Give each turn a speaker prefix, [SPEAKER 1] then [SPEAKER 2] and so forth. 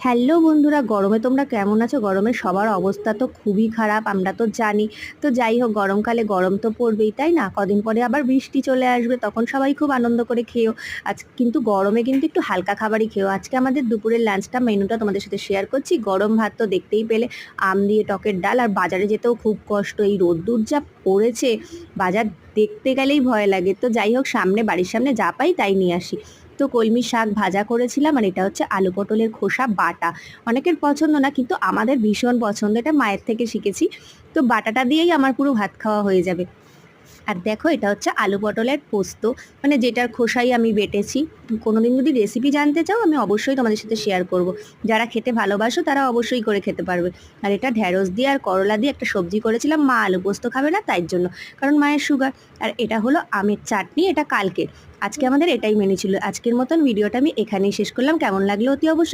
[SPEAKER 1] Hello বন্ধুরা, গরমে তোমরা কেমন আছো? গরমে সবার অবস্থা তো খুবই খারাপ, আমরা তো জানি। তো যাই হোক, গরমকালে গরম তো পড়বেই, তাই না? কদিন পরে আবার বৃষ্টি চলে আসবে, তখন সবাই খুব আনন্দ করে খেও। আজ কিন্তু গরমে কিন্তু একটু হালকা খাবারই খেও। আজকে আমাদের দুপুরের লাঞ্চটা মেনুটা তোমাদের সাথে শেয়ার করছি। গরম ভাত তো দেখতেই পেলে, আম দিয়ে টকের ডাল, আর বাজারে যেতেও খুব কষ্ট, এই রোদ্দুর যা পড়েছে, বাজার দেখতে গেলেই ভয় লাগে। তো যাই হোক, বাড়ির সামনে যা পাই তাই নিয়ে আসি। তো কলমি শাক ভাজা করেছিলাম, আর এটা হচ্ছে আলু পটলের খোসা বাটা। অনেকের পছন্দ না, কিন্তু আমাদের ভীষণ পছন্দ, এটা মায়ের থেকে শিখেছি। তো বাটাটা দিয়েই আমার পুরো ভাত খাওয়া হয়ে যাবে। আর দেখো, এটা হচ্ছে আলু পটলের পোস্ত, মানে যেটার খোসাই আমি বেটেছি। কোনোদিন যদি রেসিপি জানতে চাও, আমি অবশ্যই তোমাদের সাথে শেয়ার করব। যারা খেতে ভালোবাসো তারা অবশ্যই করে খেতে পারবে। আর এটা ঢ্যাঁড়স দিয়ে আর করলা দিয়ে একটা সবজি করেছিলাম, মা আলু পোস্ত খাবে না তাই জন্য, কারণ মায়ের সুগার। আর এটা হলো আমের চাটনি, এটা কালকের। আজকে আমাদের এটাই মেনু ছিল। আজকের মতন ভিডিওটা আমি এখানেই শেষ করলাম। কেমন লাগলো অতি অবশ্যই